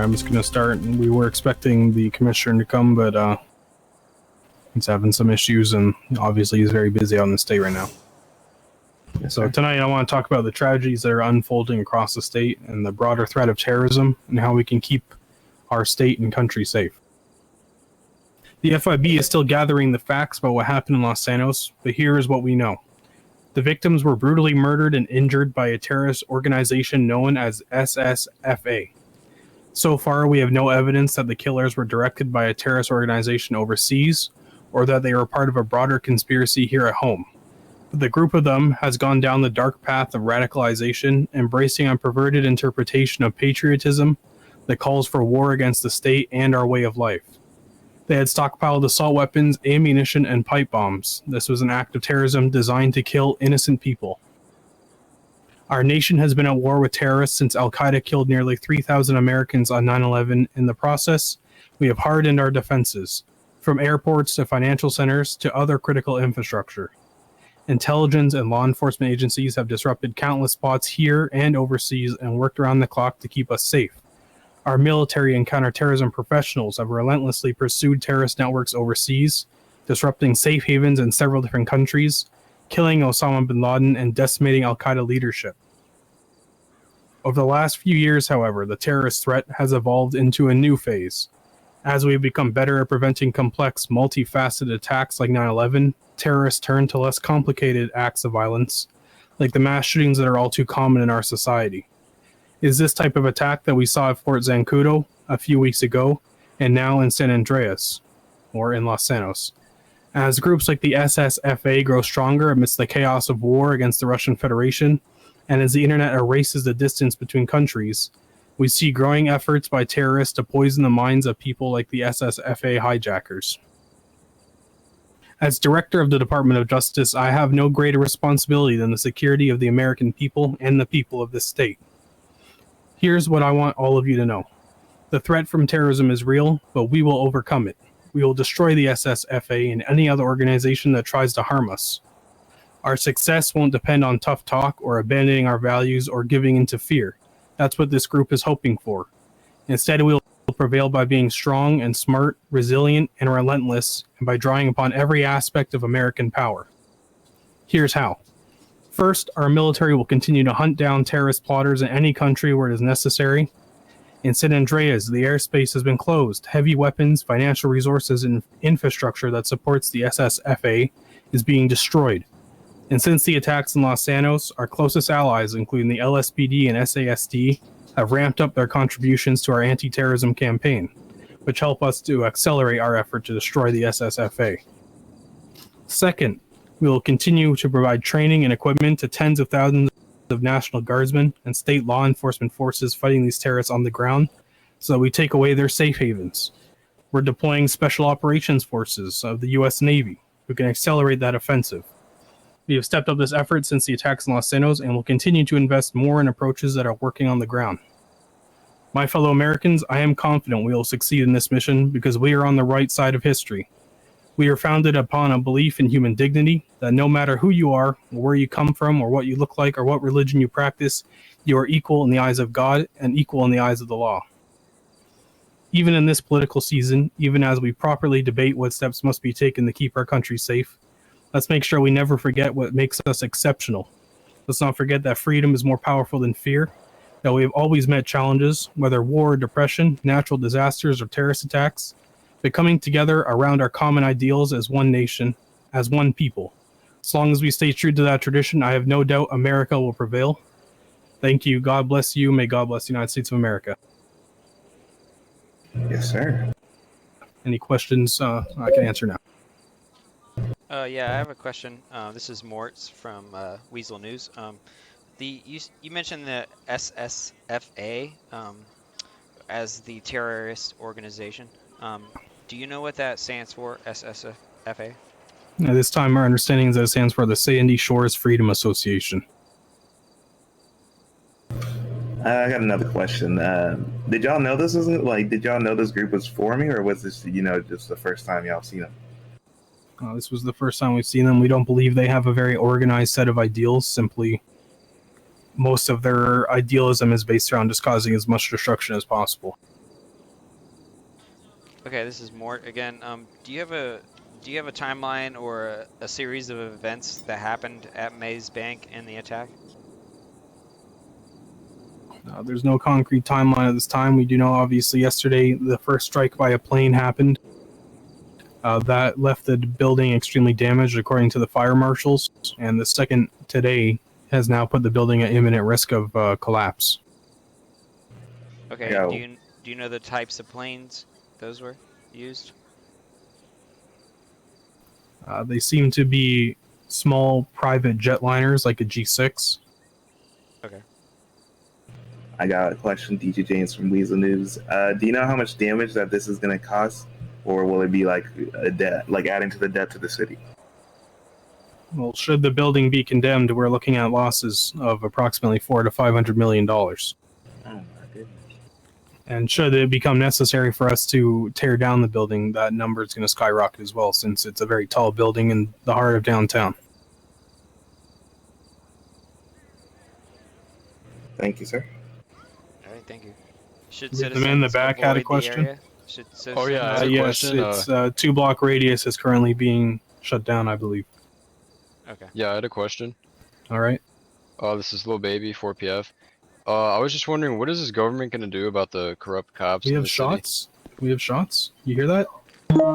I'm just going to start. We were expecting the commissioner to come, but he's having some issues, and obviously he's very busy out in the state right now. Yes, So sir. tonight I want to talk about the tragedies that are unfolding across the state and the broader threat of terrorism and how we can keep our state and country safe. The FIB is still gathering the facts about what happened in Los Santos, but here is what we know. The victims were brutally murdered and injured by a terrorist organization known as SSFA. So far, we have no evidence that the killers were directed by a terrorist organization overseas or that they were part of a broader conspiracy here at home. But the group of them has gone down the dark path of radicalization, embracing a perverted interpretation of patriotism that calls for war against the state and our way of life. They had stockpiled assault weapons, ammunition, and pipe bombs. This was an act of terrorism designed to kill innocent people. Our nation has been at war with terrorists since Al-Qaeda killed nearly 3,000 Americans on 9/11. In the process, we have hardened our defenses, from airports to financial centers to other critical infrastructure. Intelligence and law enforcement agencies have disrupted countless spots here and overseas and worked around the clock to keep us safe. Our military and counterterrorism professionals have relentlessly pursued terrorist networks overseas, disrupting safe havens in several different countries, killing Osama bin Laden, and decimating Al-Qaeda leadership. Over the last few years, however, the terrorist threat has evolved into a new phase. As we've become better at preventing complex, multifaceted attacks like 9/11, terrorists turn to less complicated acts of violence, like the mass shootings that are all too common in our society. Is this type of attack that we saw at Fort Zancudo a few weeks ago, and now in San Andreas, or in Los Santos. As groups like the SSFA grow stronger amidst the chaos of war against the Russian Federation, and as the internet erases the distance between countries, we see growing efforts by terrorists to poison the minds of people like the SSFA hijackers. As director of the Department of Justice, I have no greater responsibility than the security of the American people and the people of this state. Here's what I want all of you to know. The threat from terrorism is real, but we will overcome it. We will destroy the SSFA and any other organization that tries to harm us. Our success won't depend on tough talk or abandoning our values or giving into fear. That's what this group is hoping for. Instead, we will prevail by being strong and smart, resilient and relentless, and by drawing upon every aspect of American power. Here's how. First, our military will continue to hunt down terrorist plotters in any country where it is necessary. In San Andreas, the airspace has been closed. Heavy weapons, financial resources, and infrastructure that supports the SSFA is being destroyed. And since the attacks in Los Santos, our closest allies, including the LSPD and SASD, have ramped up their contributions to our anti-terrorism campaign, which help us to accelerate our effort to destroy the SSFA. Second, we will continue to provide training and equipment to tens of thousands of National Guardsmen and state law enforcement forces fighting these terrorists on the ground so that we take away their safe havens. We're deploying special operations forces of the U.S. Navy who can accelerate that offensive. We have stepped up this effort since the attacks in Los Santos and will continue to invest more in approaches that are working on the ground. My fellow Americans, I am confident we will succeed in this mission because we are on the right side of history. We are founded upon a belief in human dignity, that no matter who you are, or where you come from, or what you look like, or what religion you practice, you are equal in the eyes of God and equal in the eyes of the law. Even in this political season, even as we properly debate what steps must be taken to keep our country safe, let's make sure we never forget what makes us exceptional. Let's not forget that freedom is more powerful than fear, that we have always met challenges, whether war or depression, natural disasters, or terrorist attacks, but coming together around our common ideals as one nation, as one people. As long as we stay true to that tradition, I have no doubt America will prevail. Thank you. God bless you. May God bless the United States of America. Yes, sir. Any questions I can answer now? Yeah, I have a question. This is Mortz from Weasel News. You mentioned the SSFA as the terrorist organization. Do you know what that stands for, SSFA? At this time, our understanding is that it stands for the Sandy Shores Freedom Association. I got another question. Did y'all know this isn't like? Did y'all know this group was forming, or was this, just the first time y'all seen them? This was the first time we've seen them. We don't believe they have a very organized set of ideals. Simply, most of their idealism is based around just causing as much destruction as possible. Okay, this is Mort again. Do you have a timeline or a series of events that happened at Maze Bank in the attack? There's no concrete timeline at this time. We do know, obviously, yesterday the first strike by a plane happened. That left the building extremely damaged, according to the fire marshals. And the second today has now put the building at imminent risk of collapse. Okay. Yeah. Do you know the types of planes those were used? They seem to be small private jetliners, like a G6. Okay. I got a question, DJ James from Weasel News. Do you know how much damage that this is going to cost, or will it be like a debt, like adding to the debt to the city? Well, should the building be condemned, we're looking at losses of approximately $400 to $500 million. Oh my goodness. And should it become necessary for us to tear down the building, that number is going to skyrocket as well, since it's a very tall building in the heart of downtown. Thank you, sir. All right. Thank you. Should The man in the citizens back had a avoid the question. area? Should Oh, yeah, I citizens- had a Yes, question, it's 2-block radius is currently being shut down, I believe. Okay. Yeah, I had a question. All right. This is Lil Baby, 4PF. I was just wondering, what is this government gonna do about the corrupt cops? We in have the shots. We have shots. You hear that? No,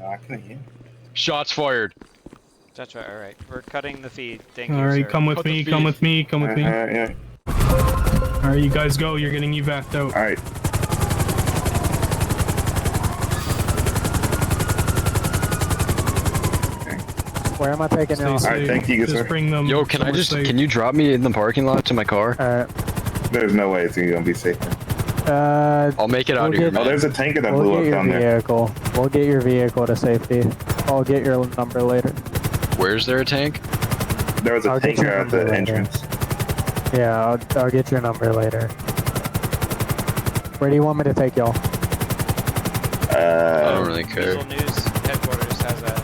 I couldn't hear. City? Shots fired. That's right. All right. We're cutting the feed. Thank you, All right, sir. come with Cut the me. feed. Come with me. Come with me. Yeah. All right, you guys go. You're getting evac'd out. All right. Where am I taking Stay you? All right, safe. thank you, Just sir. bring them. Yo, can I somewhere just, safe. can you drop me in the parking lot to my car? There's no way it's going to be safe. I'll make it out we'll of here, get- Oh, man. there's a tanker that We'll blew get up your down there. vehicle. We'll get your vehicle to safety. I'll get your number later. Where's there a tank? There was a I'll get tanker your at the number later. entrance. Yeah, I'll get your number later. Where do you want me to take y'all? I don't really care. Weasel News headquarters has a